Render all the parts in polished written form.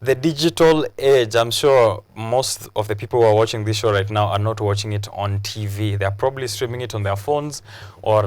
The digital age, I'm sure most of the people who are watching this show right now are not watching it on TV. They're probably streaming it on their phones or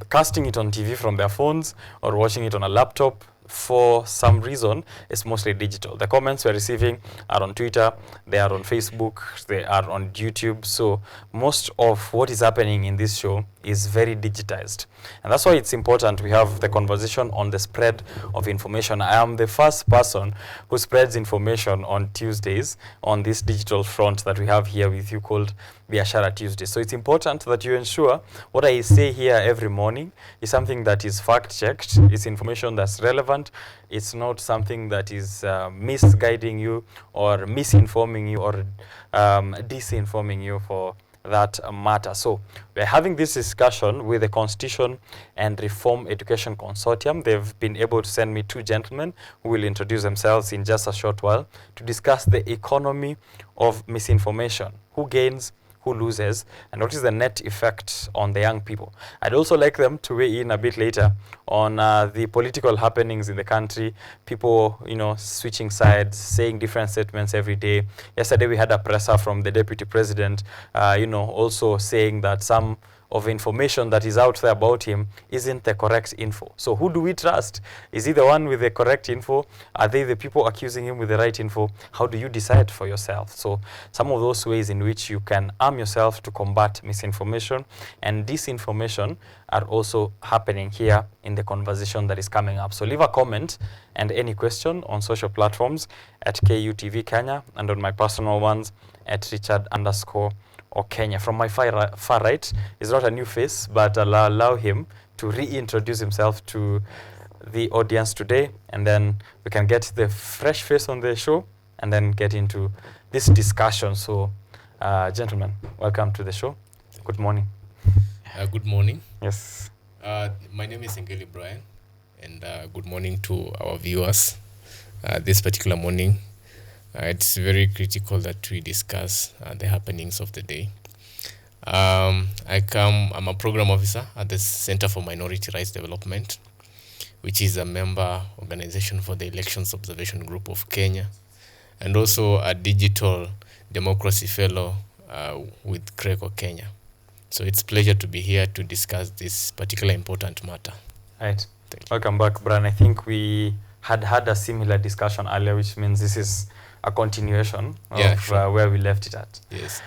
casting it on TV from their phones or watching it on a laptop. For some reason, it's mostly digital. The comments we're receiving are on Twitter, they are on Facebook, they are on YouTube. So most of what is happening in this show is very digitized. And that's why it's important we have the conversation on the spread of information. I am the first person who spreads information on Tuesdays on this digital front that we have here with you called Biashara Tuesday. So it's important that you ensure what I say here every morning is something that is fact-checked, it's information that's relevant, it's not something that is misguiding you or misinforming you or disinforming you for that matter. So we're having this discussion with the Constitution and Reform Education Consortium. They've been able to send me two gentlemen who will introduce themselves in just a short while to discuss the economy of misinformation. Who gains, who loses, and what is the net effect on the young people. I'd also like them to weigh in a bit later on the political happenings in the country, people, you know, switching sides, saying different statements every day. Yesterday we had a presser from the deputy president, you know, also saying that some of information that is out there about him isn't the correct info. So who do we trust? Is he the one with the correct info? Are they the people accusing him with the right info? How do you decide for yourself? So some of those ways in which you can arm yourself to combat misinformation and disinformation are also happening here in the conversation that is coming up. So leave a comment and any question on social platforms at KUTV Kenya and on my personal ones at Richard_Okenye. From my far right is not a new face, but I'll allow him to reintroduce himself to the audience today, and then we can get the fresh face on the show and then get into this discussion. So, gentlemen, welcome to the show. Good morning. Good morning. Yes. My name is Sengeli Brian, and good morning to our viewers. This particular morning, it's very critical that we discuss the happenings of the day. I'm a program officer at the Center for Minority Rights Development, which is a member organization for the Elections Observation Group of Kenya, and also a digital democracy fellow with CRECO Kenya. So it's a pleasure to be here to discuss this particular important matter. Right. Welcome back, Brian. I think we had a similar discussion earlier, which means this is a continuation of where we left it at. Yes.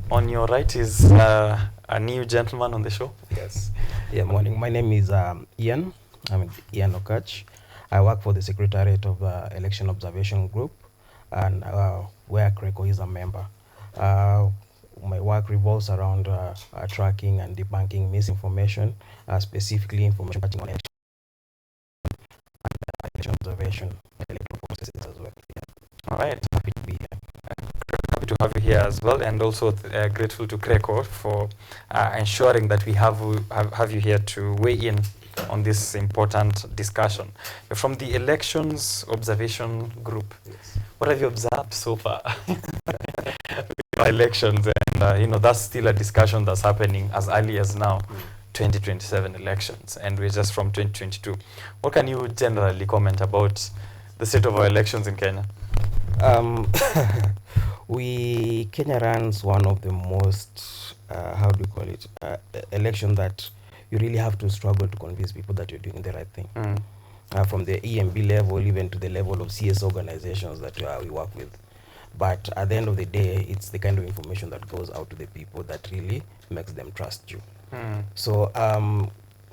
On your right is a new gentleman on the show. Yes. Yeah, morning. My name is Ian. I'm Ian Okatch. I work for the Secretariat of the Election Observation Group, and where CRECO is a member. My work revolves around tracking and debunking misinformation, specifically information touching on election and election observation, electoral processes as well. Yeah. All right. Happy to be here. Happy to have you here as well, and also grateful to CRECO for ensuring that we have you here to weigh in on this important discussion. You're from the Elections Observation Group. Yes. What have you observed so far? Elections, and you know, that's still a discussion that's happening as early as now, 2027 elections, and we're just from 2022. What can you generally comment about the state of our elections in Kenya? Kenya runs one of the most, election that you really have to struggle to convince people that you're doing the right thing. From the EMB level, even to the level of CS organizations that we work with. But at the end of the day, it's the kind of information that goes out to the people that really makes them trust you. So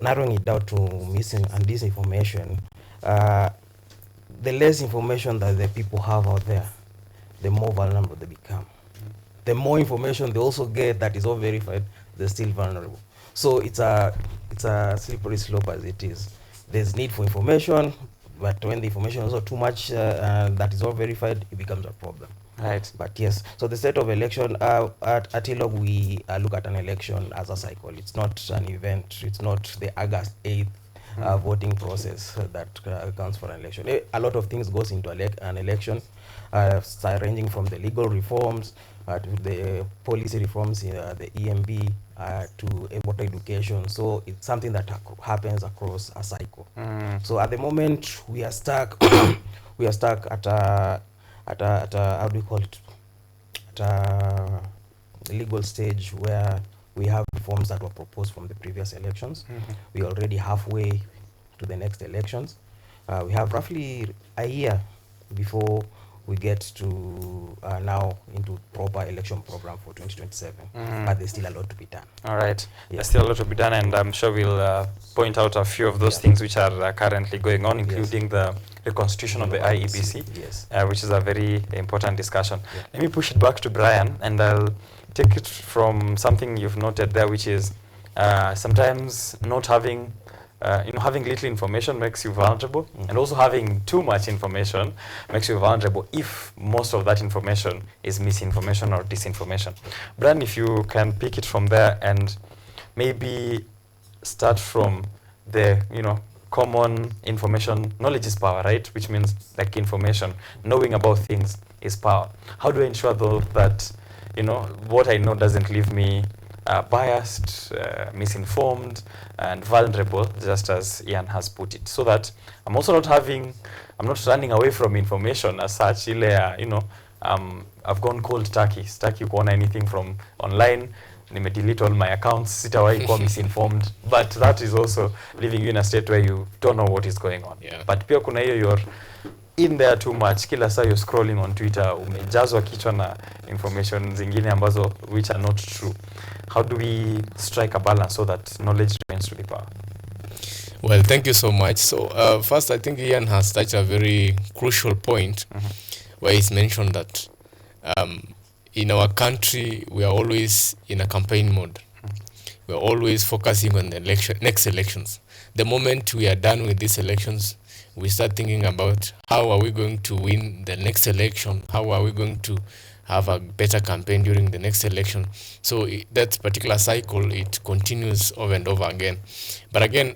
narrowing it down to missing and disinformation, the less information that the people have out there, the more vulnerable they become. The more information they also get that is all verified, they're still vulnerable. So it's a slippery slope as it is. There's need for information, but when the information is also too much that is all verified, it becomes a problem. Right. But yes, so the state of election, at ILOG, we look at an election as a cycle. It's not an event. It's not the August 8th voting process that counts for an election. A lot of things goes into an election, ranging from the legal reforms to the policy reforms in the EMB to voter education. So it's something that happens across a cycle. So at the moment, we are stuck. We are stuck at a how do we call it? At a legal stage where we have reforms that were proposed from the previous elections. We're already halfway to the next elections. We have roughly a year before we get to now into proper election program for 2027. But there's still a lot to be done. All right. Yeah. There's still a lot to be done, and I'm sure we'll point out a few of those things which are currently going on, including the reconstitution of the IEBC, Yes. which is a very important discussion. Yeah. Let me push it back to Brian, and I'll take it from something you've noted there, which is sometimes not having having little information makes you vulnerable, and also having too much information makes you vulnerable if most of that information is misinformation or disinformation. Brian, if you can pick it from there and maybe start from the, common information. Knowledge is power, right? Which means like information, knowing about things is power. How do I ensure though that, what I know doesn't leave me biased, misinformed, and vulnerable, just as Ian has put it, so that I'm also not running away from information as such. I've gone cold turkey. Sitaki kuona anything from online. Delete all my accounts. Sitawahi kuwa misinformed. But that is also leaving you in a state where you don't know what is going on. Yeah. But pia kuna hiyo you're in there too much. Kila saa you're scrolling on Twitter, umejazwa kichwa na information zingine ambazo which are not true. How do we strike a balance so that knowledge remains to be power? Well, thank you so much. So first, I think Ian has touched a very crucial point where he's mentioned that in our country, we are always in a campaign mode. We are always focusing on the next elections. The moment we are done with these elections, we start thinking about how are we going to win the next election? How are we going to have a better campaign during the next election? So that particular cycle, it continues over and over again. But again,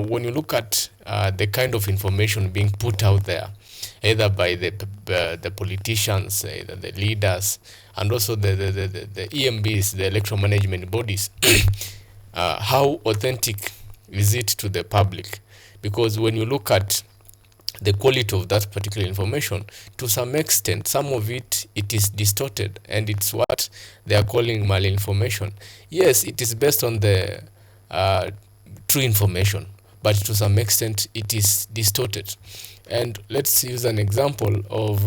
when you look at the kind of information being put out there, either by the politicians, either the leaders, and also the EMBs, the electoral management bodies, how authentic is it to the public? Because when you look at the quality of that particular information, to some extent, some of it is distorted, and it's what they are calling malinformation. Yes, it is based on the true information, but to some extent, it is distorted. And let's use an example of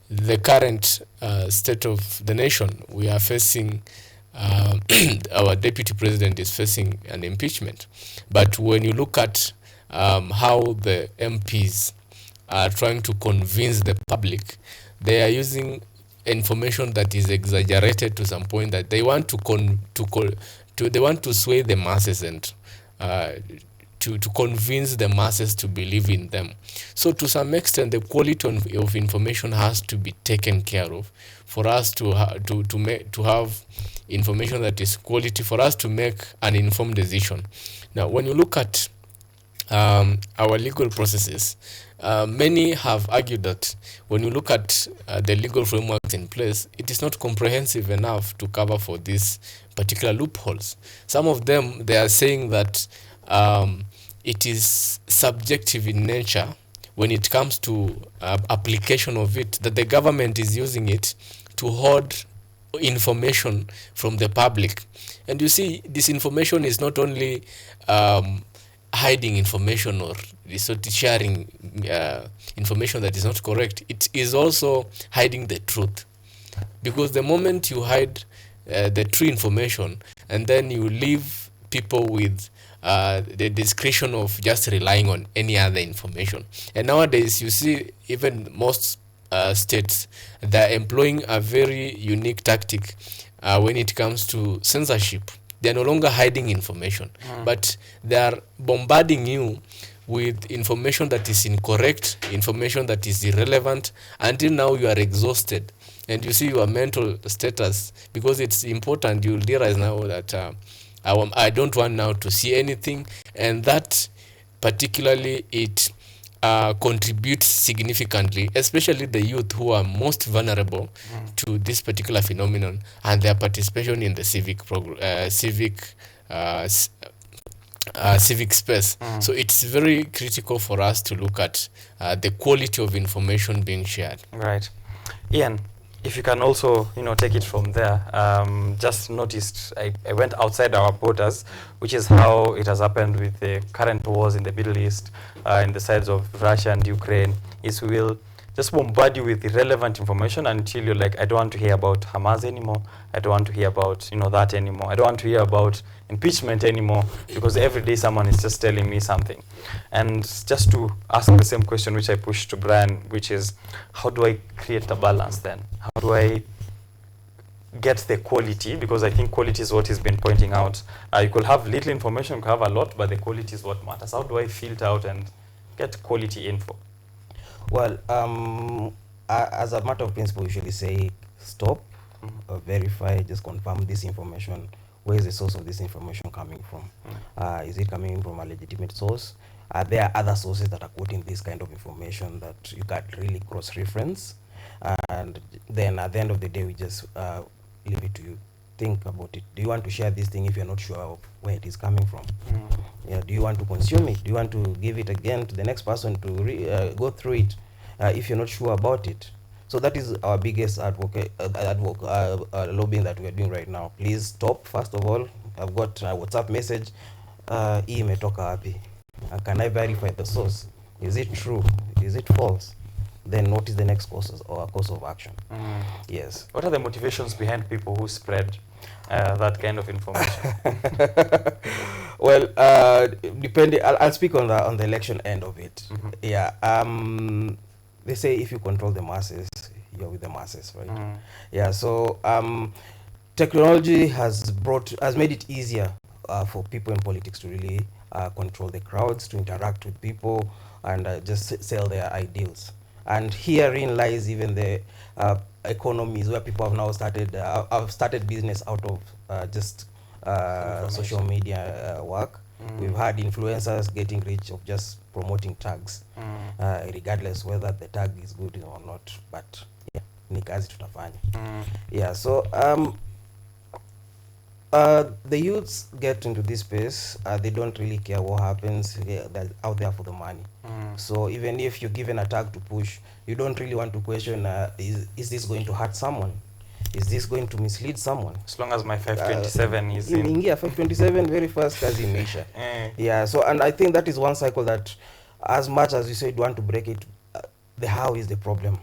the current state of the nation. We are facing, our deputy president is facing an impeachment. But when you look at how the MPs are trying to convince the public, they are using information that is exaggerated to some point that they want they want to sway the masses and to convince the masses to believe in them. So to some extent, the quality of information has to be taken care of for us to have information that is quality, for us to make an informed decision. Now, when you look at our legal processes, many have argued that when you look at the legal frameworks in place, it is not comprehensive enough to cover for these particular loopholes. Some of them, they are saying that it is subjective in nature when it comes to application of it, that the government is using it to hoard information from the public. And you see, this information is not only hiding information or sharing information that is not correct, it is also hiding the truth. Because the moment you hide the true information, and then you leave people with the discretion of just relying on any other information. And nowadays, you see even most states, they're employing a very unique tactic when it comes to censorship. They're no longer hiding information, but they are bombarding you with information that is incorrect, information that is irrelevant, until now you are exhausted and you see your mental status, because it's important. You realize now that I don't want now to see anything, and that particularly it contributes significantly, especially the youth who are most vulnerable to this particular phenomenon, and their participation in the civic civic space. So it's very critical for us to look at the quality of information being shared. Right. Ian, if you can also, take it from there. Just noticed, I went outside our borders, which is how it has happened with the current wars in the Middle East, in the sides of Russia and Ukraine, is we will just bombard you with irrelevant information until you're like, I don't want to hear about Hamas anymore. I don't want to hear about, that anymore. I don't want to hear about impeachment anymore, because every day someone is just telling me something. And just to ask the same question which I pushed to Brian, which is, how do I create a balance then? How do I get the quality? Because I think quality is what he's been pointing out. You could have little information, you could have a lot, but the quality is what matters. How do I filter out and get quality info? Well, as a matter of principle, we usually say stop, verify, just confirm this information. Where is the source of this information coming from? Is it coming from a legitimate source? There are other sources that are quoting this kind of information that you can't really cross-reference. And then at the end of the day, we just leave it to you. Think about it. Do you want to share this thing if you're not sure of where it is coming from? Yeah. Do you want to consume it? Do you want to give it again to the next person to go through it if you're not sure about it? So that is our biggest lobbying that we're doing right now. Please stop. First of all, I've got a WhatsApp message. Imetoka wapi? Can I verify the source? Is it true? Is it false? Then what is the next course of action? Yes. What are the motivations behind people who spread that kind of information? Well, depending, I'll speak on the election end of it. Yeah. They say if you control the masses, you're with the masses, right? Yeah. So technology has made it easier for people in politics to really control the crowds, to interact with people, and just sell their ideals. And herein lies even the economies where people have now started business out of just social media work. We've had influencers getting rich of just promoting tags, regardless whether the tag is good or not. But yeah, ni kazi tutafanya. Yeah, so the youths get into this space. They don't really care what happens. They're out there for the money. So even if you're given a tag to push, you don't really want to question, is this going to hurt someone? Is this going to mislead someone? As long as my 527 is in. Yeah, 527, very fast as in maisha. Yeah, so, and I think that is one cycle that, as much as you said you want to break it, the how is the problem.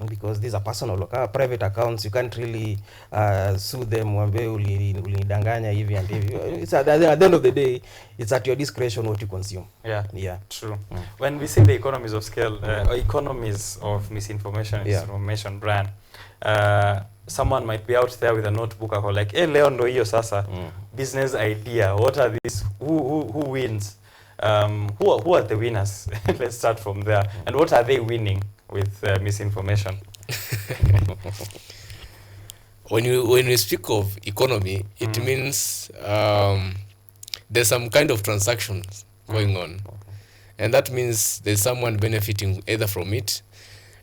Because these are personal, private accounts. You can't really sue them. It's at the end of the day, it's at your discretion what you consume. Yeah, true. When we say the economies of scale, or economies of misinformation, information, Brian, someone might be out there with a notebook or like, hey, leo ndo hiyo sasa, business idea. What are these? Who wins? Who are the winners? Let's start from there. And what are they winning with misinformation? When you speak of economy, it means there's some kind of transactions going on. And that means there's someone benefiting either from it.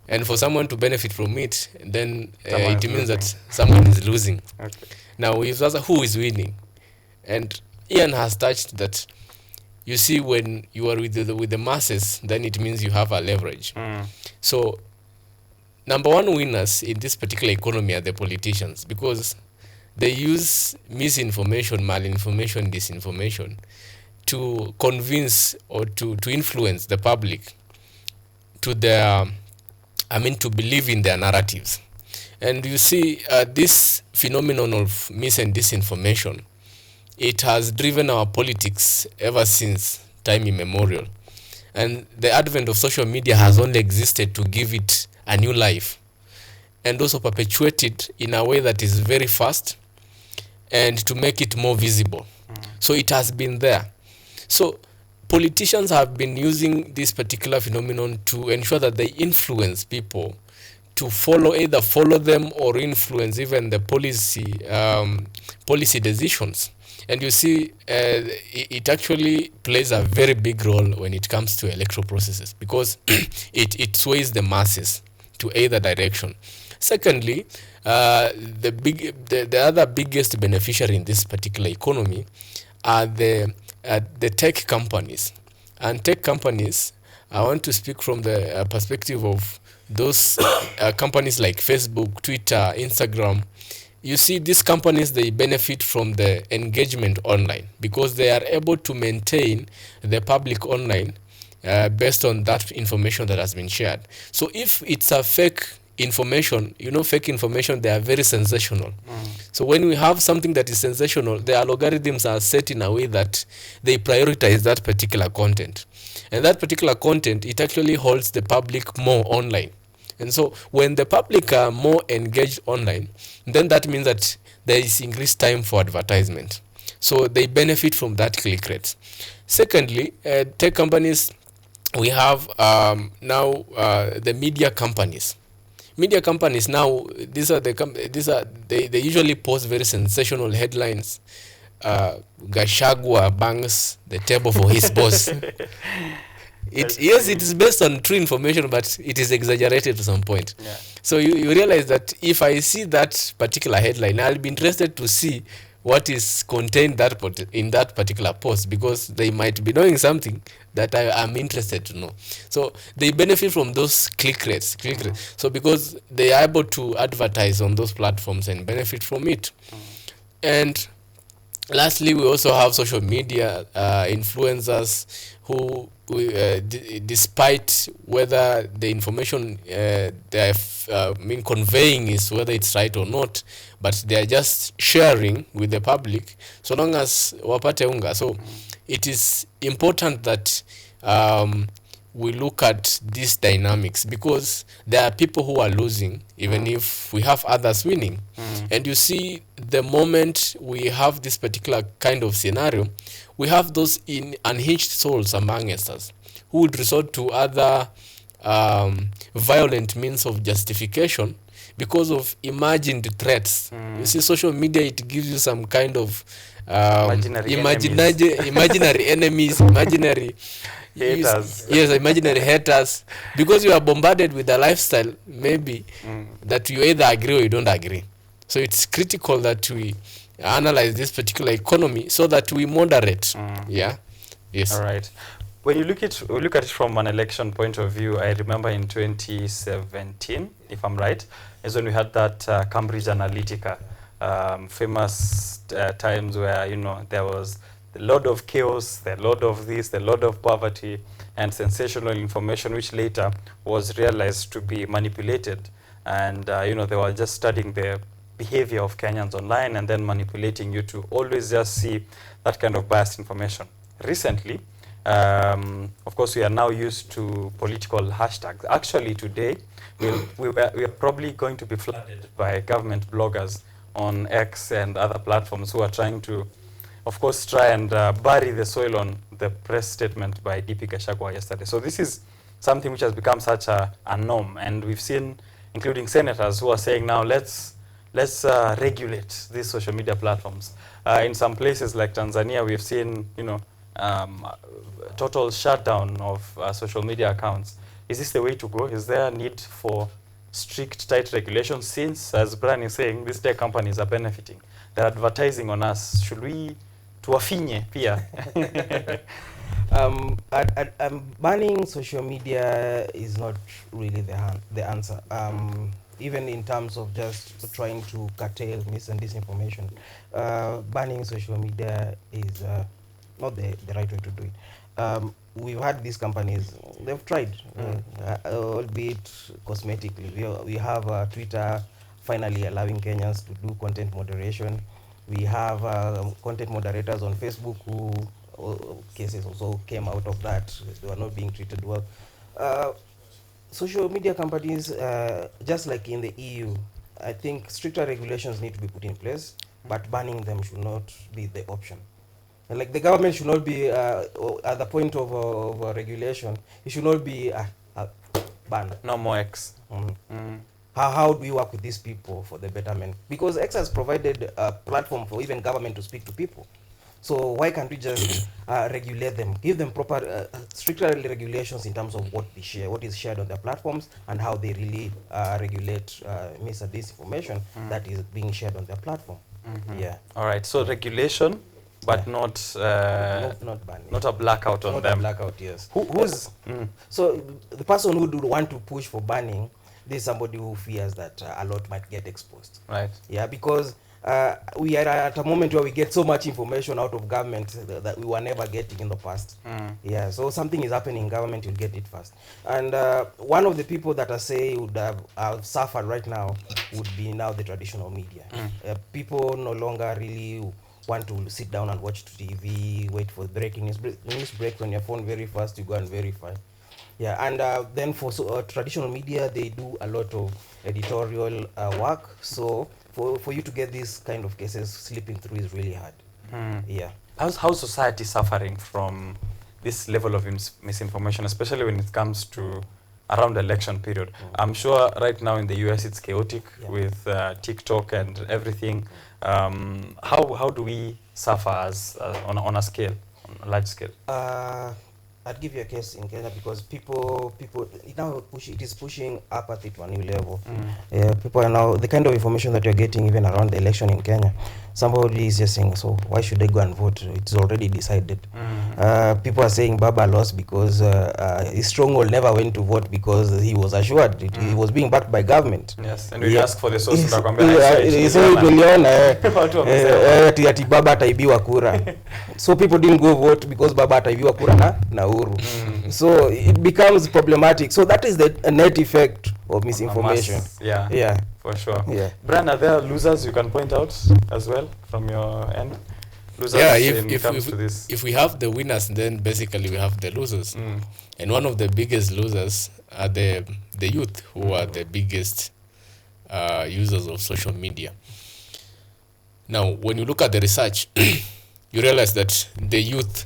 And for someone to benefit from it, then it means that someone is losing. Okay. Now, if that's who is winning? And Ian has touched that. You see, when you are with the masses, then it means you have a leverage. So, number one winners in this particular economy are the politicians, because they use misinformation, malinformation, disinformation to convince or to influence the public to to believe in their narratives. And you see, this phenomenon of mis and disinformation, it has driven our politics ever since time immemorial. And the advent of social media has only existed to give it a new life and also perpetuate it in a way that is very fast and to make it more visible. So it has been there. So politicians have been using this particular phenomenon to ensure that they influence people to either follow them or influence even the policy decisions. And you see, it actually plays a very big role when it comes to electoral processes, because it sways the masses to either direction. Secondly, the other biggest beneficiary in this particular economy are the tech companies. And tech companies, I want to speak from the perspective of those companies like Facebook, Twitter, Instagram. You see, these companies, they benefit from the engagement online because they are able to maintain the public online based on that information that has been shared. So if it's a fake information, fake information, they are very sensational. So when we have something that is sensational, the algorithms are set in a way that they prioritize that particular content. And that particular content, it actually holds the public more online. And so when the public are more engaged online, then that means that there is increased time for advertisement. So they benefit from that click rate. Secondly, tech companies, we have now the media companies. Media companies now, they usually post very sensational headlines. Gachagua bangs the table for his boss. Yes, it is based on true information, but it is exaggerated to some point. Yeah. So you realize that if I see that particular headline, I'll be interested to see what is contained in that particular post, because they might be knowing something that I am interested to know. So they benefit from those click rates. So because they are able to advertise on those platforms and benefit from it. And lastly, we also have social media influencers who, despite whether the information they are conveying is whether it's right or not, but they are just sharing with the public, so long as wapate unga. So it is important that we look at these dynamics, because there are people who are losing, even if we have others winning. And you see, the moment we have this particular kind of scenario, we have those unhinged souls among us who would resort to other violent means of justification because of imagined threats. You see, social media, it gives you some kind of imaginary enemies, imaginary haters. Yes, imaginary haters, because you are bombarded with a lifestyle maybe that you either agree or you don't agree. So it's critical that we analyze this particular economy so that we moderate. Yeah. Yes. All right. When you look at it from an election point of view, I remember in 2017, if I'm right, is when we had that Cambridge Analytica famous times where there was a lot of chaos, a lot of this, a lot of poverty, and sensational information, which later was realized to be manipulated. And they were just studying the behavior of Kenyans online and then manipulating you to always just see that kind of biased information. Recently, of course, we are now used to political hashtags. Actually, today, we are probably going to be flooded by government bloggers on X and other platforms who are trying to, of course, try and bury the soil on the press statement by DP Gachagua yesterday. So this is something which has become such a norm, and we've seen, including senators, who are saying now, let's regulate these social media platforms. In some places like Tanzania, we've seen, total shutdown of social media accounts. Is this the way to go? Is there a need for strict, tight regulations, since, as Brian is saying, these tech companies are benefiting? They're advertising on us. Should we tuwafinye pia? Banning social media is not really the answer. Even in terms of just trying to curtail mis and disinformation, banning social media is not the right way to do it. We've had these companies, they've tried, albeit cosmetically. We have Twitter finally allowing Kenyans to do content moderation. We have content moderators on Facebook who cases also came out of that. They were not being treated well. Social media companies, just like in the EU, I think stricter regulations need to be put in place, but banning them should not be the option. Like the government should not be at the point of regulation. It should not be banned. No more X. How do we work with these people for the betterment? Because X has provided a platform for even government to speak to people. So why can't we just regulate them, give them proper, stricter regulations in terms of what they share, what is shared on their platforms, and how they really regulate mis and disinformation that is being shared on their platform. Yeah. All right. So regulation, but not banning. not a blackout on Not them. a blackout, yes. Who's So the person who would want to push for banning, this is somebody who fears that a lot might get exposed. right? Yeah, because we are at a moment where we get so much information out of government that we were never getting in the past. Yeah, so something is happening in government, you'll get it fast. And one of the people that I say would have suffered right now would be now the traditional media. People no longer really want to sit down and watch TV, wait for breaking news. News breaks on your phone very fast, you go and verify. Yeah, and then for traditional media, they do a lot of editorial work. So for you to get these kind of cases slipping through is really hard. Yeah. How's society suffering from this level of misinformation, especially when it comes to around election period? I'm sure right now in the US it's chaotic with TikTok and everything. How do we suffer as on a scale, on a large scale? I'd give you a case in Kenya because people now it is pushing apathy to a new level. Yeah, people are now, the kind of information that you're getting even around the election in Kenya, somebody is just saying, so why should they go and vote? It's already decided. People are saying Baba lost because his stronghold never went to vote because he was assured he was being backed by government. Yes, and we ask for the source. Ati Baba ataibiwa kura. So people didn't go vote because Baba ataibiwa kura na Uhuru. So it becomes problematic. So that is the net effect of misinformation. Yeah, for sure. Yeah. Brian, are there losers you can point out as well from your end? Losers if we have the winners, then basically we have the losers. And one of the biggest losers are the youth, who are the biggest users of social media. Now, when you look at the research, you realize that the youth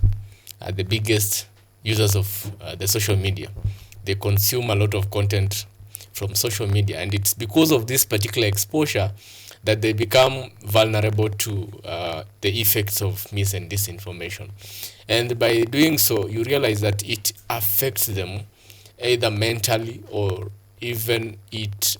are the biggest users of the social media. They consume a lot of content from social media, and it's because of this particular exposure that they become vulnerable to the effects of mis and disinformation. And by doing so, you realize that it affects them either mentally or even it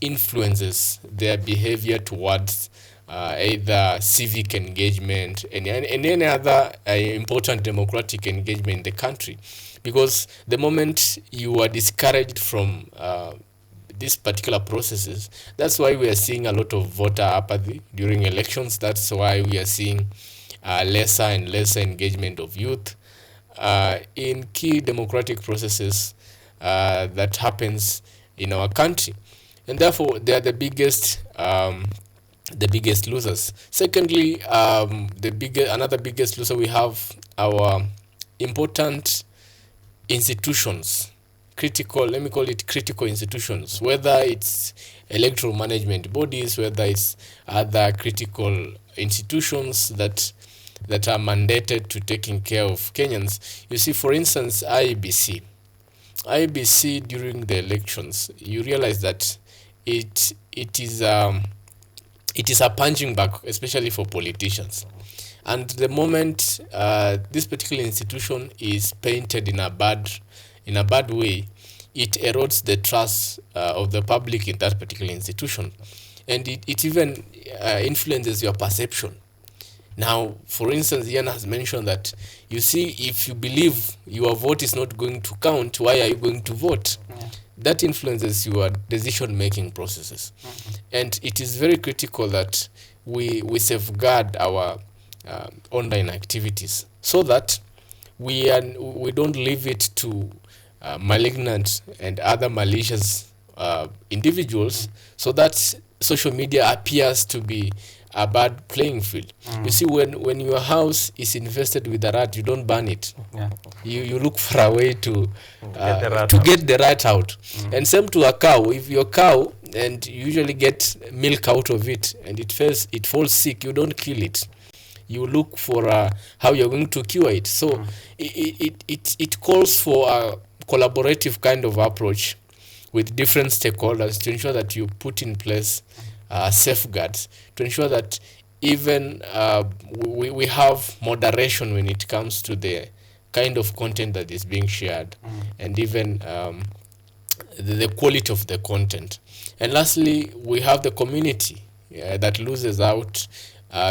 influences their behavior towards either civic engagement and any other important democratic engagement in the country. Because the moment you are discouraged from these particular processes, that's why we are seeing a lot of voter apathy during elections. That's why we are seeing lesser and lesser engagement of youth in key democratic processes that happens in our country. And therefore, they are the biggest losers. Secondly, another biggest loser, we have our important institutions, let me call it critical institutions, whether it's electoral management bodies, whether it's other critical institutions that are mandated to taking care of Kenyans. You see, for instance, IEBC during the elections, you realize that it is a punching bag, especially for politicians. And the moment this particular institution is painted in a bad way, it erodes the trust of the public in that particular institution, and it even influences your perception. Now, for instance, Ian has mentioned that, you see, if you believe your vote is not going to count, why are you going to vote? That influences your decision-making processes. And it is very critical that we safeguard our online activities so that we don't leave it to malignant and other malicious individuals, so that social media appears to be a bad playing field. You see, when your house is infested with a rat, you don't burn it. You look for a way to get the rat out. And same to a cow. If your cow, and you usually get milk out of it, and it falls sick, you don't kill it. you look for how you're going to cure it. So it calls for a collaborative kind of approach with different stakeholders to ensure that you put in place safeguards to ensure that even we have moderation when it comes to the kind of content that is being shared, and even the quality of the content. And lastly, we have the community that loses out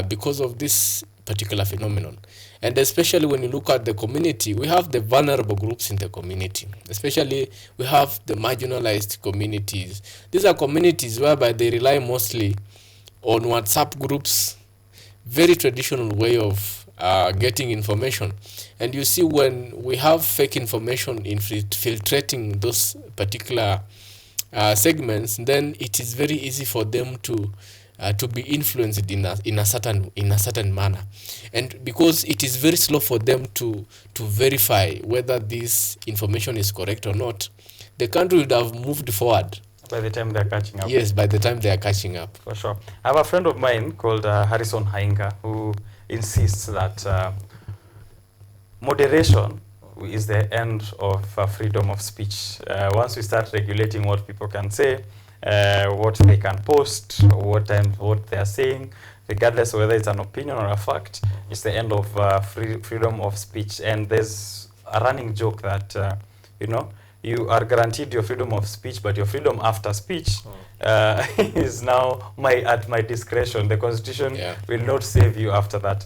because of this particular phenomenon. And especially when you look at the community, we have the vulnerable groups in the community. Especially, we have the marginalized communities. These are communities whereby they rely mostly on WhatsApp groups, very traditional way of getting information. And you see, when we have fake information infiltrating those particular segments, then it is very easy for them to be influenced in a certain manner. And because it is very slow for them to verify whether this information is correct or not, the country would have moved forward. By the time they're catching up. Yes, by the time they are catching up. For sure. I have a friend of mine called Harrison Hainga, who insists that moderation is the end of freedom of speech. Once we start regulating what people can say, what they can post, what they are saying, regardless of whether it's an opinion or a fact, it's the end of freedom of speech. And there's a running joke that, you are guaranteed your freedom of speech, but your freedom after speech is now at my discretion. The Constitution will not save you after that.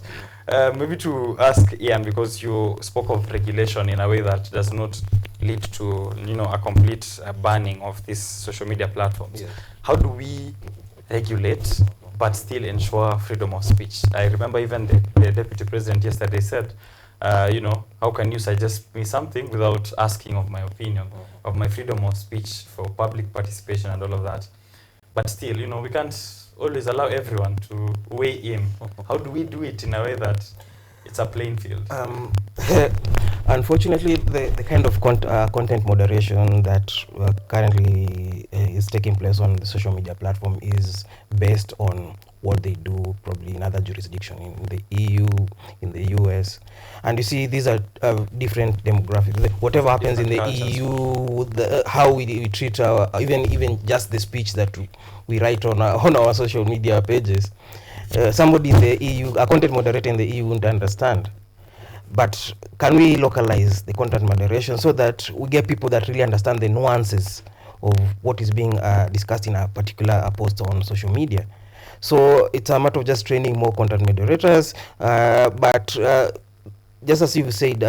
Maybe to ask Ian, because you spoke of regulation in a way that does not lead to a complete banning of these social media platforms. Yeah. How do we regulate but still ensure freedom of speech? I remember even the Deputy President yesterday said, how can you suggest me something without asking of my opinion, of my freedom of speech for public participation and all of that? But still, we can't always allow everyone to weigh in. How do we do it in a way that it's a playing field? Unfortunately, the kind of content moderation that currently is taking place on the social media platform is based on what they do probably in other jurisdictions, in the EU, in the US. And you see, these are different demographics. Whatever happens in the EU, how we treat our, even just the speech that we write on our social media pages. Somebody in the EU, a content moderator in the EU wouldn't understand. But can we localize the content moderation so that we get people that really understand the nuances of what is being discussed in a particular post on social media? So it's a matter of just training more content moderators. But just as you said,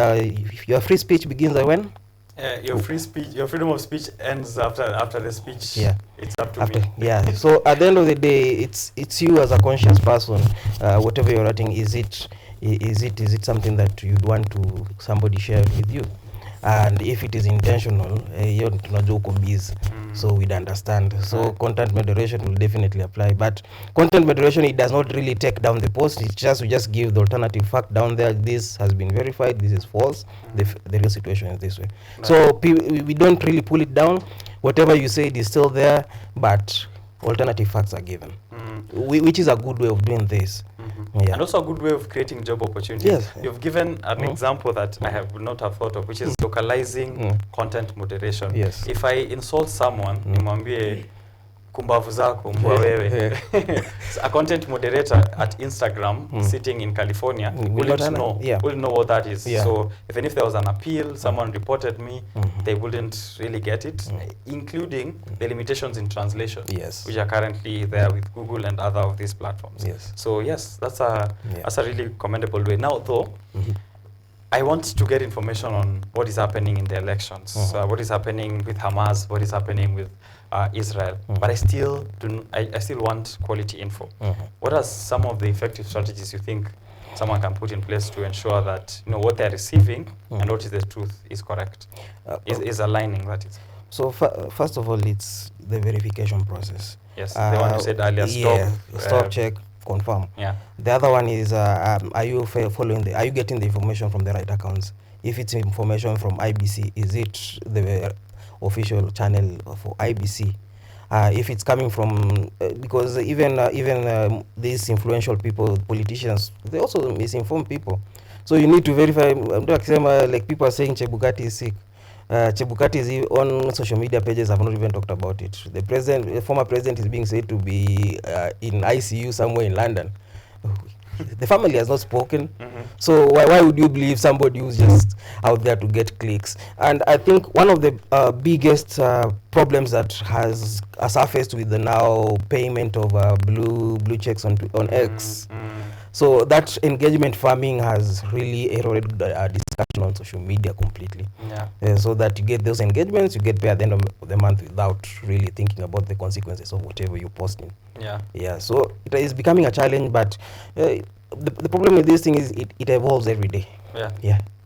your free speech begins when? Your freedom of speech ends after the speech. Yeah, it's up to me. Yeah. So at the end of the day, it's you as a conscious person. Whatever you're writing, is it something that you'd want to somebody share with you? And if it is intentional, you're not busy, so we'd understand. So content moderation will definitely apply. But content moderation, it does not really take down the post. We just give the alternative fact down there. This has been verified. This is false. The real situation is this way. Right. So we don't really pull it down. Whatever you said is still there, but alternative facts are given, which is a good way of doing this. Yeah. And also a good way of creating job opportunities. Yes. You've given an example that I have not have thought of, which is localizing content moderation. Yes. If I insult someone, nimwambie kumbavu zako mbwa wewe. A content moderator at Instagram sitting in California will know what that is. Yeah. So even if there was an appeal, someone reported me, they wouldn't really get it, including the limitations in translation, which are currently there with Google and other of these platforms. Yes. So yes, that's a really commendable way. Now though, I want to get information on what is happening in the elections, what is happening with Hamas, what is happening with Israel, but I still want quality info. What are some of the effective strategies you think someone can put in place to ensure that what they're receiving and what is the truth is correct, is aligning, that is? So first of all, it's the verification process. Yes, the one you said earlier. Stop, check, confirm. Yeah. The other one is, are you getting the information from the right accounts? If it's information from IBC, is it the official channel for IBC? if it's coming from because even these influential people, politicians, they also misinform people. So you need to verify. Like people are saying Chebukati is sick. Chebukati is on social media pages have not even talked about it. The former president is being said to be in ICU somewhere in London. The family has not spoken. So why would you believe somebody who's just out there to get clicks? And I think one of the biggest problems that has surfaced with the now payment of blue checks on X. So that engagement farming has really eroded the discussion on social media completely. So that you get those engagements, you get paid at the end of the month without really thinking about the consequences of whatever you're posting. So it is becoming a challenge, but the problem with this thing is it evolves every day.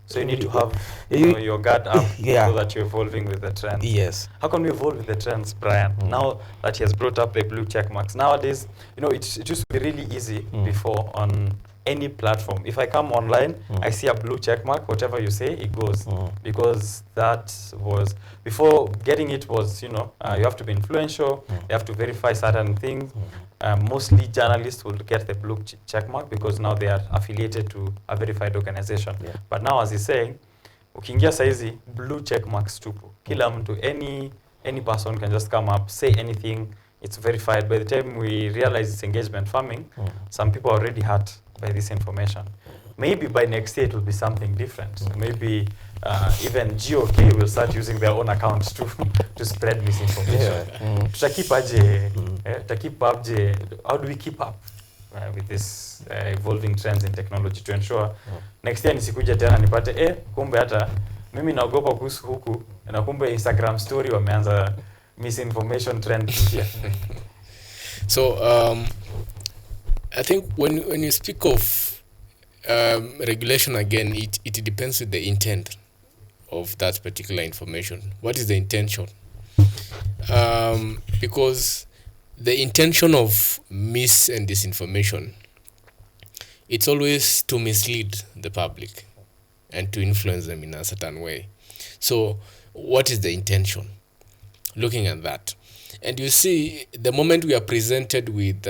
So you need to have your guard up so that you're evolving with the trends. Yes. How can we evolve with the trends, Brian? Now that he has brought up the blue check marks. Nowadays, it used to be really easy before on any platform. If I come online, I see a blue check mark, whatever you say, it goes. Because that was, before getting it was, you have to be influential, you have to verify certain things. Mostly journalists will get the blue check mark because now they are affiliated to a verified organization. But now, as he's saying, ukiingia saizi blue check marks tupu. Kila mtu, any person can just come up, say anything, it's verified. By the time we realize it's engagement farming, some people are already hurt by this information. Maybe by next year it will be something different. Maybe even GOK will start using their own accounts to spread misinformation. How do we keep up with this evolving trends in technology to ensure next year nisikuja tena nipate kumbe hata mimi naogopa kuhusu huku na kumbe Instagram story wameanza misinformation trend pia. So I think when you speak of regulation again, it depends with the intent of that particular information. What is the intention? Because the intention of mis and disinformation, it's always to mislead the public and to influence them in a certain way. So what is the intention? Looking at that. And you see, the moment we are presented with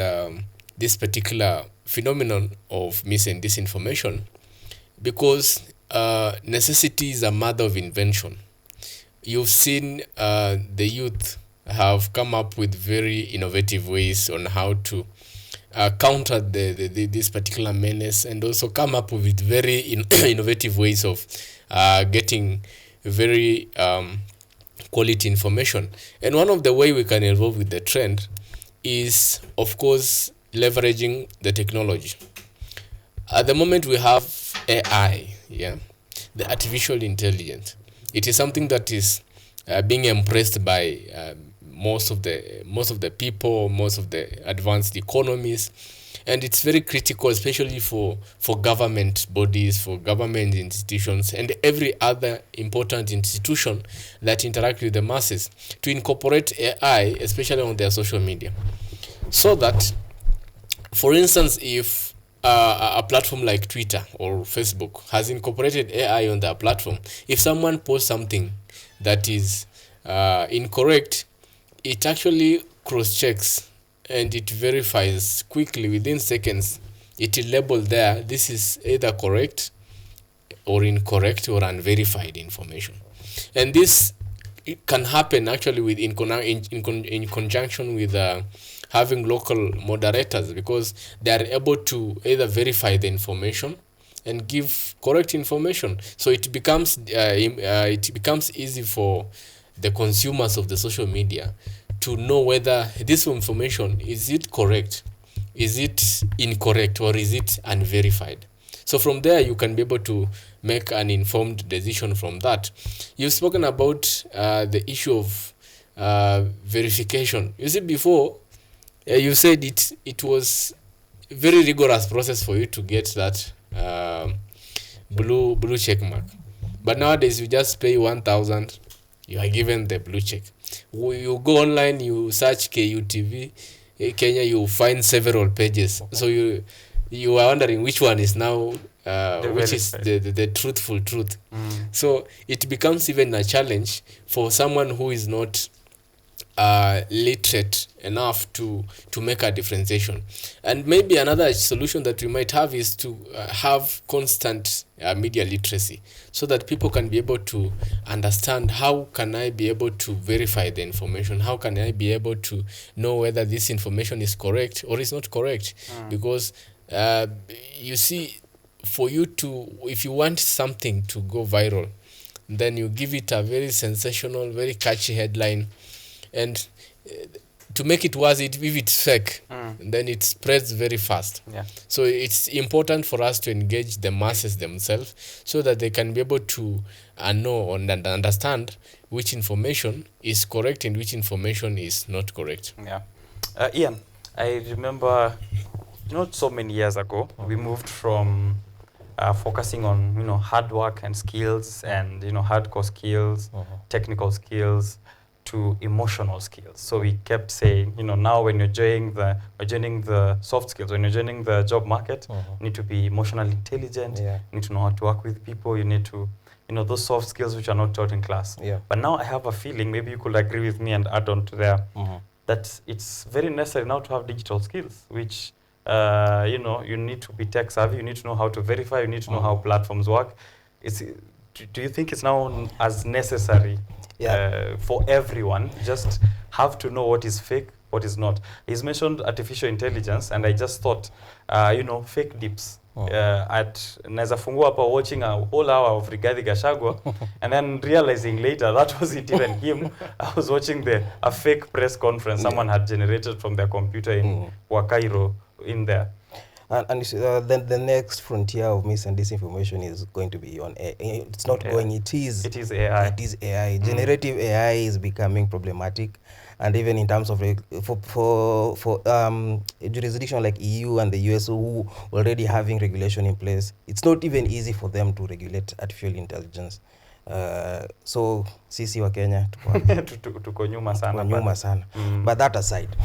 this particular phenomenon of mis and disinformation, because necessity is a mother of invention. You've seen the youth have come up with very innovative ways on how to counter this particular menace, and also come up with very innovative ways of getting very quality information. And one of the way we can evolve with the trend is, of course, leveraging the technology. At the moment we have AI, the artificial intelligence. It is something that is being embraced by most of the people, most of the advanced economies, and it's very critical, especially for government bodies, for government institutions, and every other important institution that interact with the masses, to incorporate AI, especially on their social media, so that, for instance, if a platform like Twitter or Facebook has incorporated AI on their platform, if someone posts something that is incorrect, it actually cross-checks and it verifies quickly within seconds. It will label there, this is either correct or incorrect or unverified information. And this can happen actually in conjunction with having local moderators, because they are able to either verify the information and give correct information. So it becomes easy for the consumers of the social media to know whether this information, is it correct, is it incorrect, or is it unverified. So from there you can be able to make an informed decision from that. You've spoken about the issue of verification. You see, before you said it was a very rigorous process for you to get that blue check mark. But nowadays you just pay 1,000, you are given the blue check. You go online, you search KUTV Kenya, you find several pages. So you are wondering which one is now which is the truthful truth. So it becomes even a challenge for someone who is not literate enough to make a differentiation. And maybe another solution that we might have is to have constant media literacy, so that people can be able to understand, how can I be able to verify the information, how can I be able to know whether this information is correct or is not correct. Because you see, for you to, if you want something to go viral, then you give it a very sensational, very catchy headline, and to make it worse, if it's fake, then it spreads very fast. Yeah. So it's important for us to engage the masses themselves, so that they can be able to know and understand which information is correct and which information is not correct. Yeah. Ian, I remember not so many years ago, we moved from focusing on, hard work and skills and, hardcore skills, technical skills, to emotional skills. So we kept saying, now when you're joining the soft skills, when you're joining the job market, you need to be emotionally intelligent, you need to know how to work with people, you need to, those soft skills which are not taught in class. Yeah. But now I have a feeling, maybe you could agree with me and add on to there, that it's very necessary now to have digital skills, which, you need to be tech savvy, you need to know how to verify, you need to know how platforms work. Do you think it's now as necessary for everyone? Just have to know what is fake, what is not. He's mentioned artificial intelligence, and I just thought, fake dips. Naweza fungua hapa watching a whole hour of Rigathi Gachagua and then realizing later that wasn't even him. I was watching a fake press conference someone had generated from their computer in Cairo in there. And then the next frontier of mis and disinformation is going to be on AI. It's not going, it is AI. It is AI. Generative AI is becoming problematic, and even in terms of for a jurisdiction like EU and the US, who already having regulation in place, it's not even easy for them to regulate artificial intelligence. So sisi wa Kenya tuko nyuma sana. But that aside,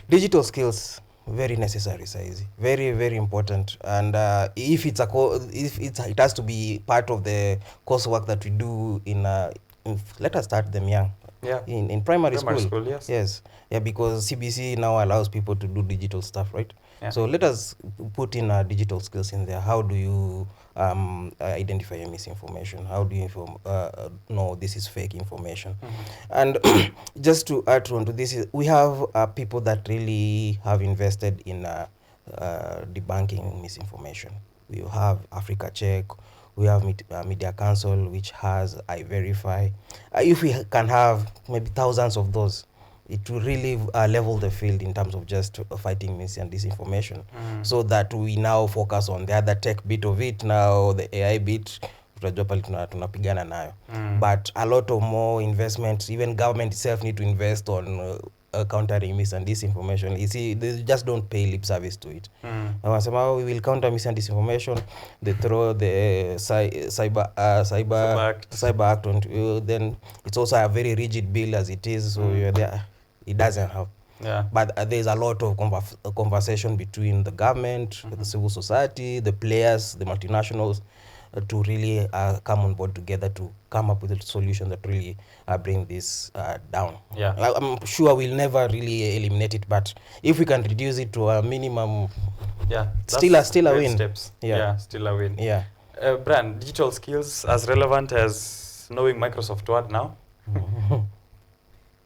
digital skills, very necessary size, very, very important. And if it has to be part of the coursework that we do in let us start them young. In primary school. Yes. Because CBC now allows people to do digital stuff, right? So let us put in digital skills in there. How do you identify a misinformation? How do you know this is fake information? And just to add on to this, we have people that really have invested in debunking misinformation. We have Africa Check. We have Media Council, which has iVerify. If we can have maybe thousands of those, it will really level the field in terms of just fighting mis and disinformation, so that we now focus on the other tech bit of it, now the AI bit, tunapigana nayo. But a lot of more investment, even government itself need to invest on countering mis and disinformation. You see, they just don't pay lip service to it. Somehow we will counter mis and disinformation, they throw the cyber act on you, then it's also a very rigid bill as it is, so you're there. It doesn't help. But there's a lot of conversation between the government, the civil society, the players, the multinationals, to really come on board together to come up with a solution that really bring this down. I'm sure we'll never really eliminate it, but if we can reduce it to a minimum, still a win. Steps. Still a win. Brian, digital skills as relevant as knowing Microsoft Word now?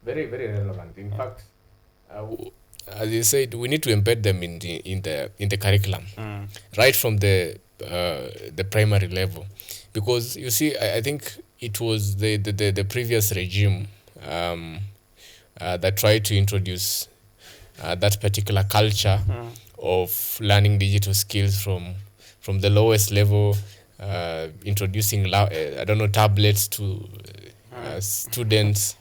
Very, very relevant. In fact, as you said, we need to embed them in the curriculum, right from the primary level, because you see, I think it was the previous regime that tried to introduce that particular culture of learning digital skills from the lowest level, introducing tablets to students.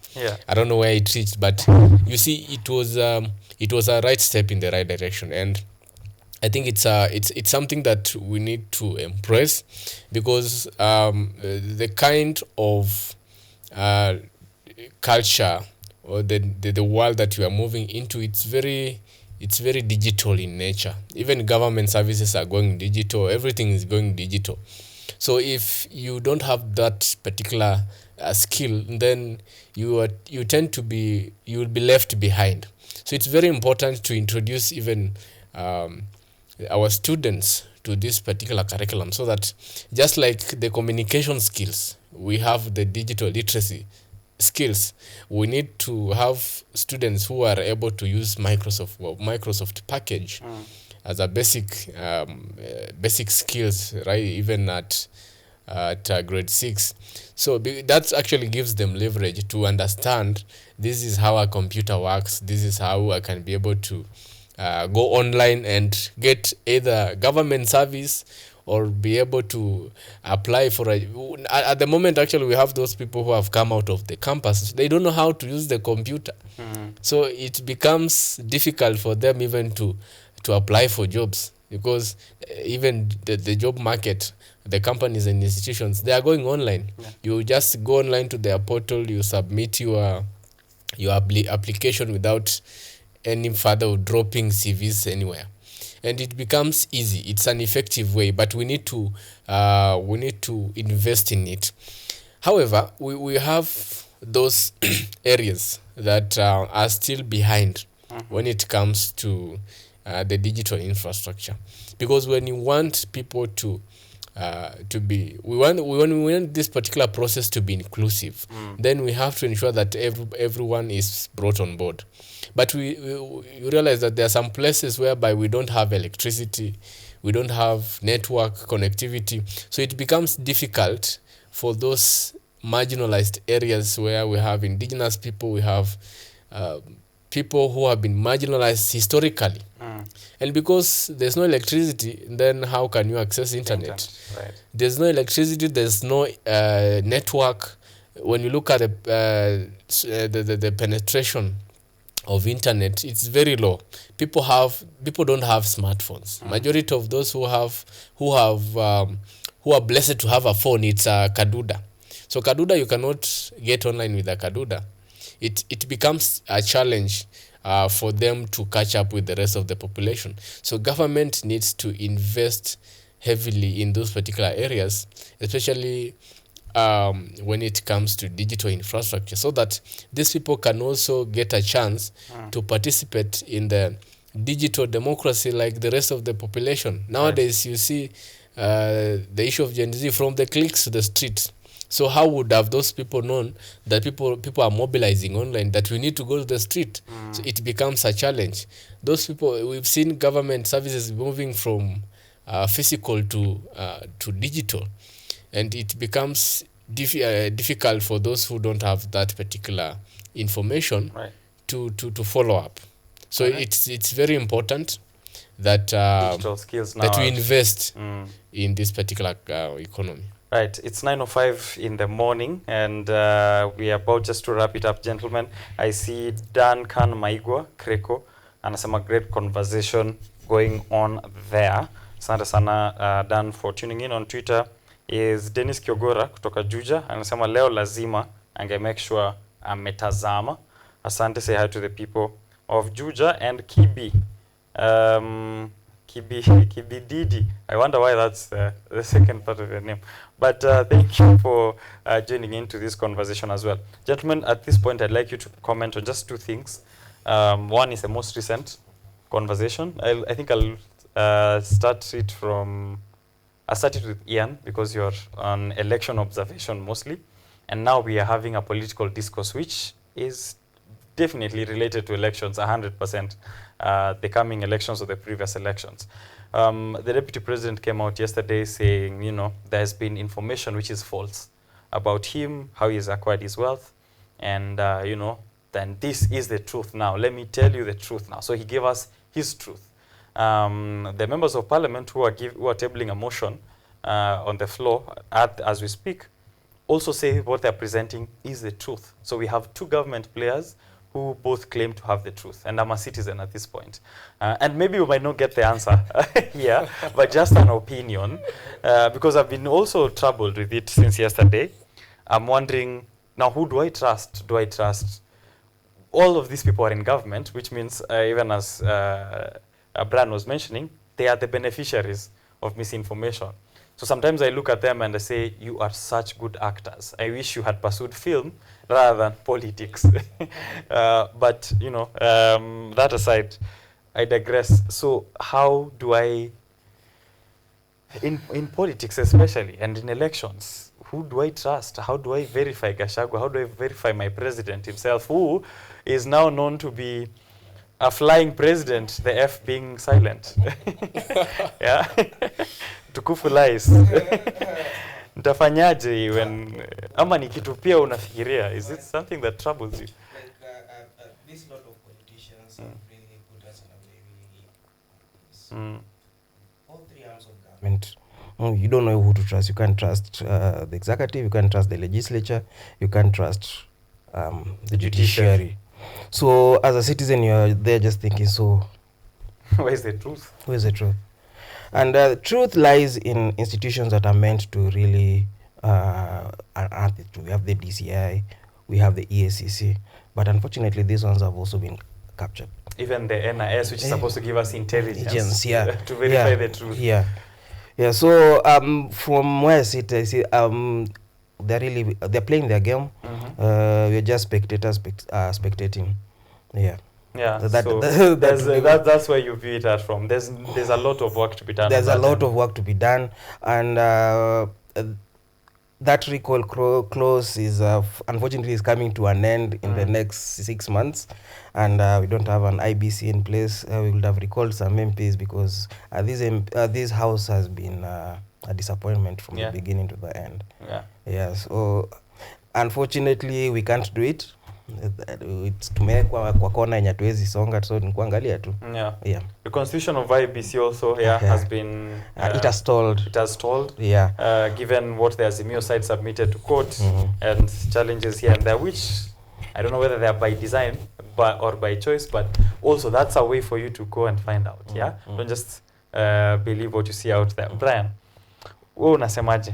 I don't know where it reached, but you see, it was a right step in the right direction, and I think it's something that we need to embrace, because the kind of culture or the world that we are moving into, it's very digital in nature. Even government services are going digital. Everything is going digital. So if you don't have that particular skill, then you will be left behind. So it's very important to introduce even our students to this particular curriculum, so that just like the communication skills, we have the digital literacy skills. We need to have students who are able to use Microsoft package as a basic skills, right? Even at grade 6. So that actually gives them leverage to understand, this is how a computer works, this is how I can be able to go online and get either government service or be able to apply for at the moment. Actually, we have those people who have come out of the campus, they don't know how to use the computer. So it becomes difficult for them even to apply for jobs, because even the job market, the companies and institutions, they are going online. You just go online to their portal, you submit your application without any further dropping CVs anywhere, and it becomes easy. It's an effective way, but we need to invest in it. However, we have those areas that are still behind when it comes to the digital infrastructure, because when you want people to be, we want this particular process to be inclusive, then we have to ensure that everyone is brought on board. But we realize that there are some places whereby we don't have electricity, we don't have network connectivity, so it becomes difficult for those marginalized areas where we have indigenous people, we have people who have been marginalized historically. And because there's no electricity, then how can you access internet? Right. There's no electricity, there's no network. When you look at the penetration of internet, it's very low. People don't have smartphones. Majority of those who are blessed to have a phone, it's a kaduda. So kaduda, you cannot get online with a kaduda. It becomes a challenge for them to catch up with the rest of the population. So government needs to invest heavily in those particular areas, especially when it comes to digital infrastructure, so that these people can also get a chance to participate in the digital democracy like the rest of the population. Nowadays, you see the issue of Gen Z, from the cliques to the streets. So how would have those people known that people are mobilizing online, that we need to go to the street? So it becomes a challenge. Those people, we've seen government services moving from physical to digital, and it becomes difficult for those who don't have that particular information to follow up. So it's very important that digital skills now that we invest in this particular economy. Right, it's 9:05 in the morning, and we are about just to wrap it up, gentlemen. I see Dan Khan Maigwa Kreko anasema great conversation going on there. Asante sana Dan for tuning in. On Twitter is Dennis Kiogora kutoka Juja, anasema leo lazima ange make sure ametazama. Asante, say hi to the people of Juja. And Kibi Didi. I wonder why that's the second part of your name. But thank you for joining into this conversation as well. Gentlemen, at this point, I'd like you to comment on just two things. One is the most recent conversation. I think I'll start it with Ian, because you're on election observation mostly. And now we are having a political discourse, which is definitely related to elections, 100%. The coming elections or the previous elections. The Deputy President came out yesterday saying, there's been information which is false about him, how he's acquired his wealth, and, then this is the truth now. Let me tell you the truth now. So he gave us his truth. The members of parliament who are tabling a motion on the floor as we speak also say what they're presenting is the truth. So we have two government players who both claim to have the truth, and I'm a citizen at this point. And maybe we might not get the answer here, but just an opinion, because I've been also troubled with it since yesterday. I'm wondering, now who do I trust? Do I trust all of these people are in government, which means even as Brian was mentioning, they are the beneficiaries of misinformation. So sometimes I look at them and I say, you are such good actors. I wish you had pursued film rather than politics. But, you know, that aside, I digress. So how do I, in politics especially, and in elections, who do I trust? How do I verify Gachagua? How do I verify my president himself, who is now known to be a flying president, the F being silent? Yeah. Tukufu lies. Nitafanyaje when ama nikitupia unafikiria, is it something that troubles you? Like this lot of politicians have really put us in a very all three arms of government. You don't know who to trust. You can't trust the executive, you can't trust the legislature, you can't trust the judiciary. So as a citizen, you're there just thinking, so Where is the truth? where's the truth? And the truth lies in institutions that are meant to really unearth the truth. We have the DCI, we have the EACC, but unfortunately these ones have also been captured. Even the NIS, which is supposed to give us intelligence, Yeah. to verify the truth. Yeah. So from where I sit, I see they're playing their game. We're just spectators spectating. Yeah. Yeah, That- so that- that's where you view it at from. There's a lot of work to be done. There's on a that lot end. of work to be done, and that recall clause is unfortunately is coming to an end in the next 6 months, and we don't have an IBC in place. We would have recalled some MPs because this house has been a disappointment from the beginning to the end. Yeah. So unfortunately we can't do it. Tumewekwa kwa kona yenye hatuwezi songa, so ni kuangalia tu. Yeah. The constitution of IBC also has been it has stalled. It has stalled. Yeah. Given what the Azimio side submitted to court and challenges here and there, which I don't know whether they are by design or by choice, but also that's a way for you to go and find out. Yeah. Don't just believe what you see out there. Brian, wewe unasemaje?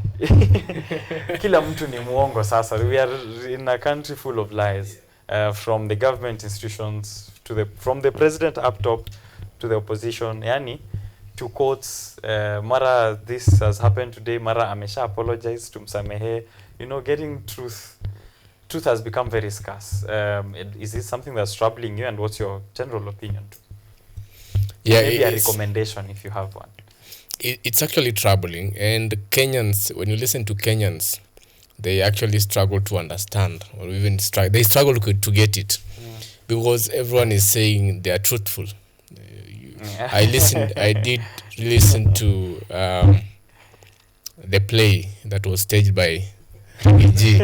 Kila mtu ni muongo sasa. We are in a country full of lies, from the government institutions from the president up top to the opposition, yani to courts. Mara this has happened today, mara amesha apologize, tumsamehe. You know, getting truth has become very scarce. Is this something that's troubling you, and what's your general opinion too? Yeah, maybe a recommendation if you have one. It's actually troubling, and Kenyans, when you listen to Kenyans, they actually struggle to understand, or even they struggle to get it, because everyone is saying they are truthful. I did listen to the play that was staged by G.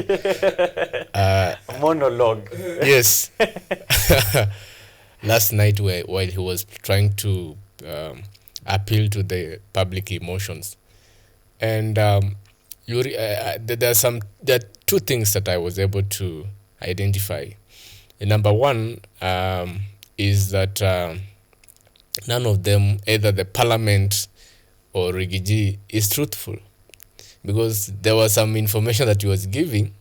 Monologue. Yes. Last night, while he was trying to appeal to the public emotions, and there are two things that I was able to identify. Number one is that none of them, either the parliament or Rigiji, is truthful, because there was some information that he was giving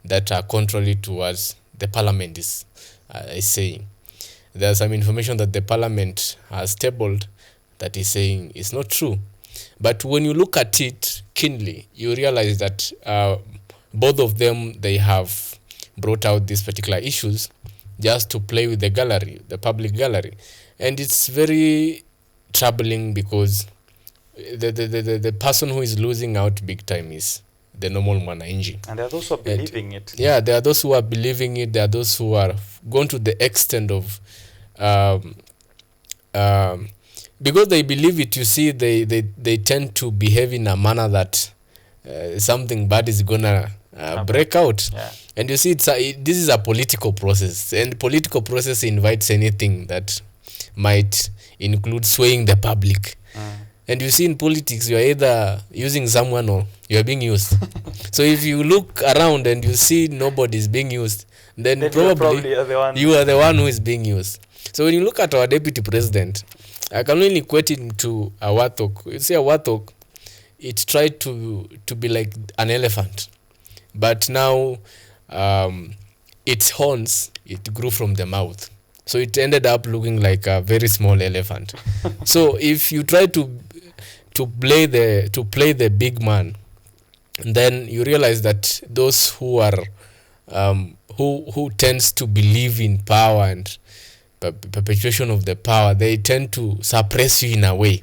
that are contrary to what the parliament is saying. There's some information that the parliament has tabled that is saying is not true. But when you look at it keenly, you realize that both of them, they have brought out these particular issues just to play with the gallery, the public gallery. And it's very troubling, because the person who is losing out big time is the normal mwananchi. And there are those who are believing it. Yeah, there are those who are believing it. There are those who are going to the extent of because they believe it, you see, they tend to behave in a manner that something bad is gonna break out. Yeah. And you see, this is a political process, and political process invites anything that might include swaying the public. And you see, in politics, you are either using someone or you are being used. So if you look around and you see nobody is being used, then probably you are the one who is being used. So when you look at our deputy president, I can only equate it to a warthog. You see, a warthog, it tried to be like an elephant, but now its horns, it grew from the mouth. So it ended up looking like a very small elephant. So if you try to to play the big man. And then you realize that those who are who tends to believe in power and perpetuation of the power, they tend to suppress you in a way.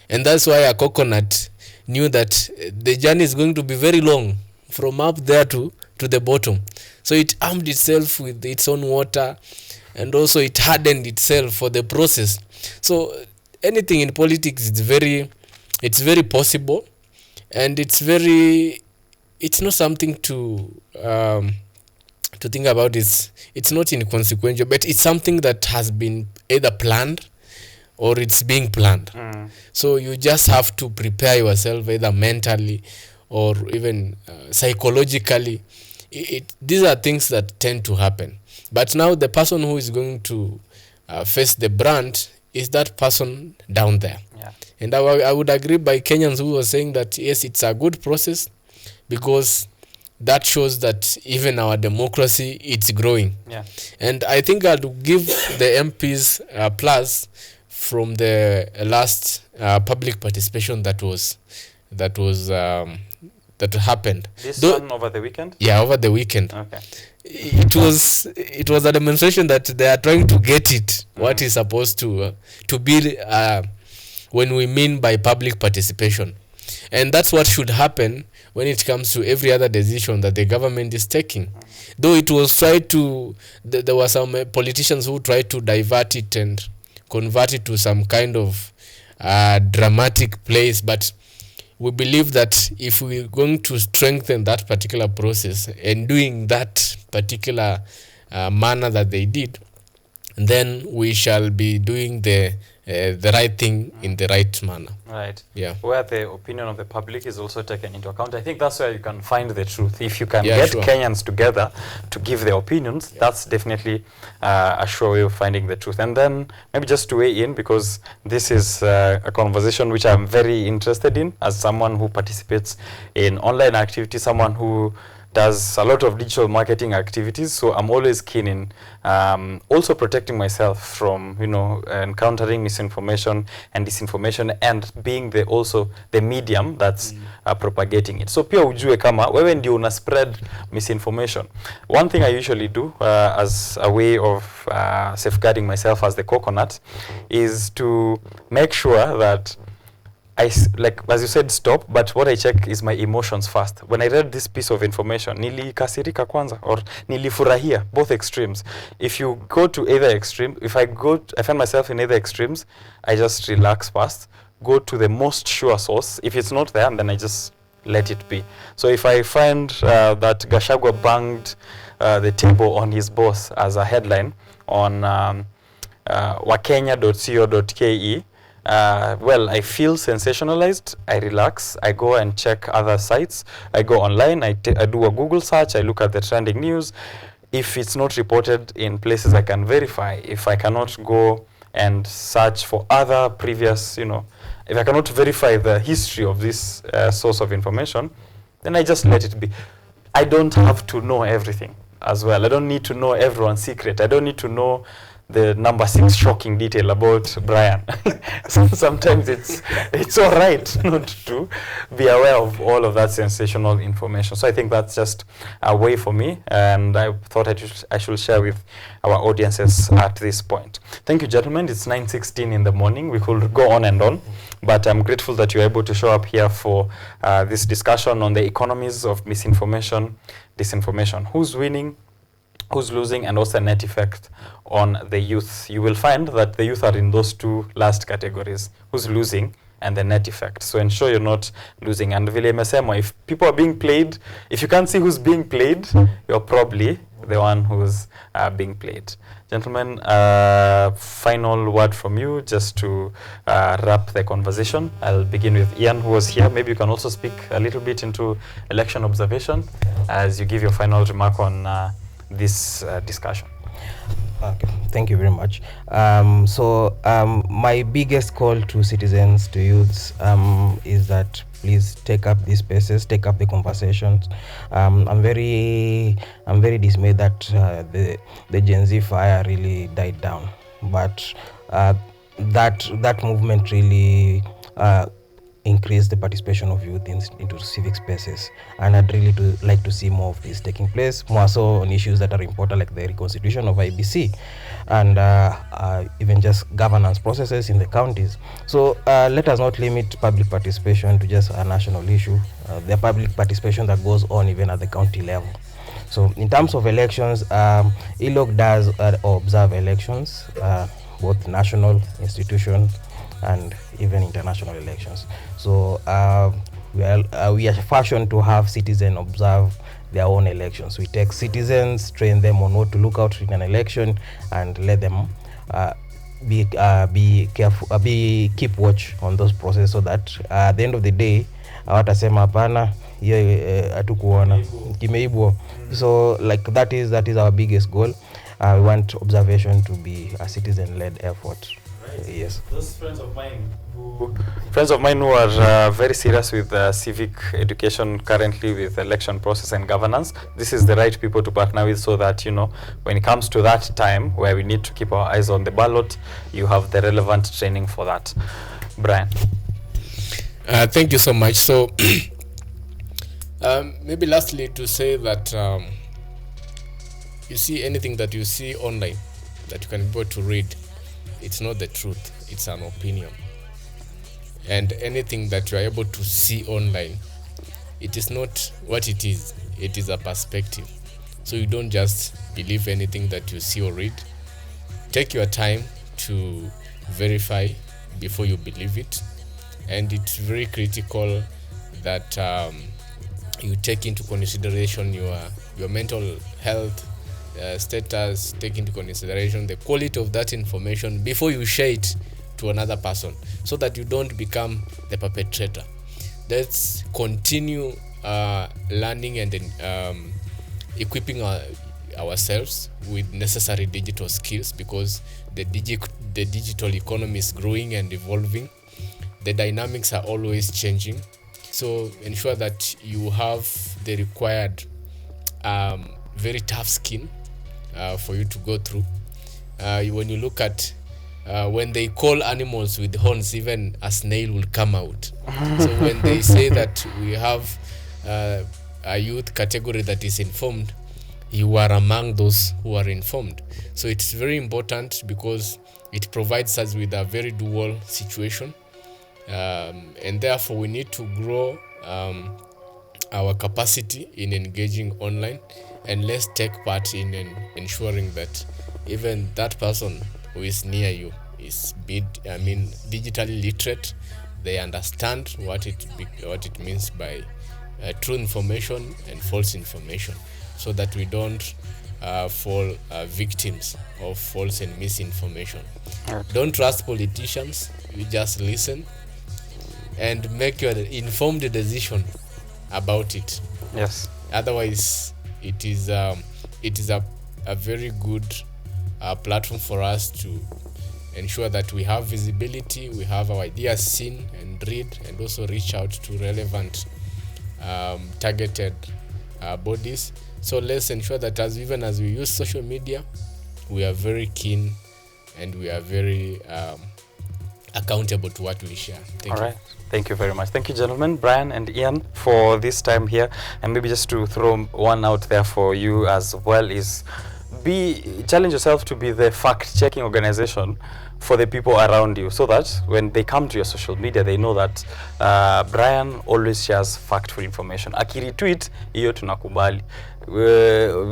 And that's why a coconut knew that the journey is going to be very long from up there to the bottom. So it armed itself with its own water, and also it hardened itself for the process. So anything in politics is it's very possible, and it's not something to think about. It's not inconsequential, but it's something that has been either planned or it's being planned. So you just have to prepare yourself either mentally or even psychologically. These are things that tend to happen. But now the person who is going to face the brunt is that person down there. Yeah. And I would agree by Kenyans who were saying that yes, it's a good process, because that shows that even our democracy, it's growing. Yeah. And I think I'd give the MPs a plus from the last public participation that happened. This one over the weekend? Yeah, over the weekend. Okay. It was a demonstration that they are trying to get it, what is supposed to be when we mean by public participation. And that's what should happen when it comes to every other decision that the government is taking. Though it was tried to, there were some politicians who tried to divert it and convert it to some kind of dramatic place, but we believe that if we're going to strengthen that particular process and doing that particular manner that they did, then we shall be doing the right thing in the right manner. Right. Yeah. Where the opinion of the public is also taken into account. I think that's where you can find the truth. If you can Yeah, get sure. Kenyans together to give their opinions, that's definitely a sure way of finding the truth. And then maybe just to weigh in, because this is a conversation which I'm very interested in as someone who participates in online activities, someone who does a lot of digital marketing activities, so I'm always keen in also protecting myself from encountering misinformation and disinformation, and being also the medium that's propagating it. So pia ujue kama wewe ndio una spread misinformation. One thing I usually do as a way of safeguarding myself as the coconut is to make sure that like as you said, stop, but what I check is my emotions first. When I read this piece of information, nilikasirika kwanza or nilifurahia, both extremes. If you go to either extreme, if I find myself in either extremes, I just relax first, go to the most sure source. If it's not there, then I just let it be. So if I find that Gachagua banged the table on his boss as a headline on wakenya.co.ke, well, I feel sensationalized, I relax, I go and check other sites, I go online, I do a Google search, I look at the trending news. If it's not reported in places I can verify, if I cannot go and search for other previous, if I cannot verify the history of this source of information, then I just let it be. I don't have to know everything as well. I don't need to know everyone's secret. I don't need to know the number 6 shocking detail about Brian. Sometimes it's all right not to be aware of all of that sensational information. So I think that's just a way for me, and I thought I should share with our audiences at this point. Thank you, gentlemen. It's 9:16 in the morning. We could go on and on, but I'm grateful that you're able to show up here for this discussion on the economies of misinformation, disinformation. Who's winning? Who's losing, and what's the net effect on the youth? You will find that the youth are in those two last categories: who's losing and the net effect. So ensure you're not losing. And vile imesema, if people are being played, if you can't see who's being played, you're probably the one who's being played. Gentlemen, final word from you just to wrap the conversation. I'll begin with Ian, who was here. Maybe you can also speak a little bit into election observation as you give your final remark on this discussion. Okay, thank you very much. My biggest call to citizens, to youths, is that please take up these spaces, take up the conversations. I'm very dismayed that the Gen Z fire really died down, but that movement really increase the participation of youth into civic spaces, and I'd really like to see more of this taking place, more so on issues that are important like the reconstitution of IBC and even just governance processes in the counties. So let us not limit public participation to just a national issue. The public participation that goes on even at the county level. So in terms of elections, ILOC does observe elections, both national institution and even international elections. So we are fashioned to have citizens observe their own elections. We take citizens, train them on what to look out in an election, and let them be careful, keep watch on those processes, so that at the end of the day hawatasema hapana hatukuona kimeibwa. So like that is our biggest goal. We want observation to be a citizen-led effort. Right. Yes. Those friends of mine who are very serious with civic education currently, with election process and governance, this is the right people to partner with, so that, you know, when it comes to that time where we need to keep our eyes on the ballot, you have the relevant training for that. Brian. Thank you so much. So maybe lastly to say that you see, anything that you see online that you can be able to read, it's not the truth, it's an opinion. And anything that you are able to see online, it is not what it is a perspective. So you don't just believe anything that you see or read. Take your time to verify before you believe it. And it's very critical that you take into consideration your mental health status, take into consideration the quality of that information before you share it to another person, so that you don't become the perpetrator. Let's continue learning and equipping ourselves with necessary digital skills, because the digital economy is growing and evolving. The dynamics are always changing. So ensure that you have the required very tough skin for you to go through. When you look at when they call animals with horns, even a snail will come out. So when they say that we have a youth category that is informed, you are among those who are informed. So it's very important, because it provides us with a very dual situation. And therefore we need to grow our capacity in engaging online, and let's take part in ensuring that even that person who is near you is digitally literate. They understand what it means by true information and false information, so that we don't fall victims of false and misinformation. Don't trust politicians. You just listen and make your informed decision about it. Yes. Otherwise, it is a very good platform for us to ensure that we have visibility, we have our ideas seen and read, and also reach out to relevant targeted bodies. So let's ensure that as we use social media, we are very keen and we are very accountable to what we share. Thank you. Thank you very much. Thank you, gentlemen, Brian and Ian, for this time here. And maybe just to throw one out there for you as well is challenge yourself to be the fact-checking organization for the people around you, so that when they come to your social media, they know that Brian always shares factful information. Akiretweet, hiyo tunakubali.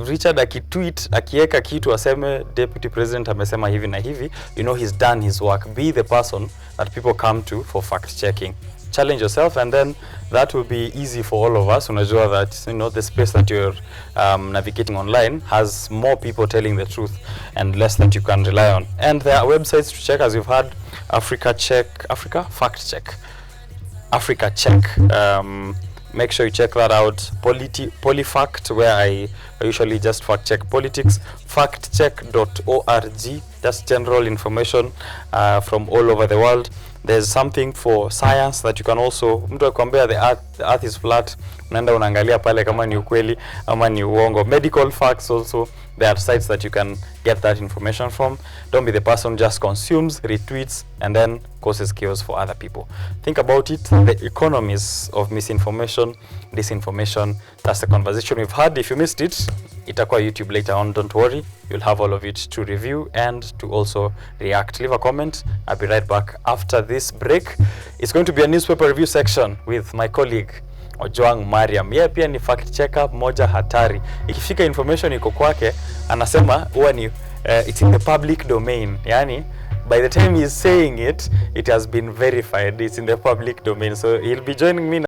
Richard akitweet, akiweka kitu aseme deputy president amesema hivi na hivi, you know he's done his work. Be the person that people come to for fact-checking. Challenge yourself, and then that will be easy for all of us. Unajua that, you know, the space that you're navigating online has more people telling the truth and less that you can rely on. And there are websites to check, as you've heard: Africa Check. Make sure you check that out. Polyfact, where I usually just fact check politics. Factcheck.org, just general information from all over the world. There's something for science that you can also, mtu akwambia the earth is flat, unaenda unaangalia pale kama ni ukweli ama ni uongo. Medical facts also, there are sites that you can get that information from. Don't be the person just consumes, retweets, and then causes chaos for other people. Think about it, the economies of misinformation, disinformation. That's the conversation we've had. If you missed it, itakuwa YouTube later on, don't worry. You'll have all of it to review and to also react. Leave a comment. I'll be right back after this break. It's going to be a newspaper review section with my colleague Ojwang Mariam. Yeye pia ni fact checker moja hatari. Ikifika information iko kwake, anasema huwa ni it's in the public domain. Yani by the time he's saying it, it has been verified. It's in the public domain. So he'll be joining me now.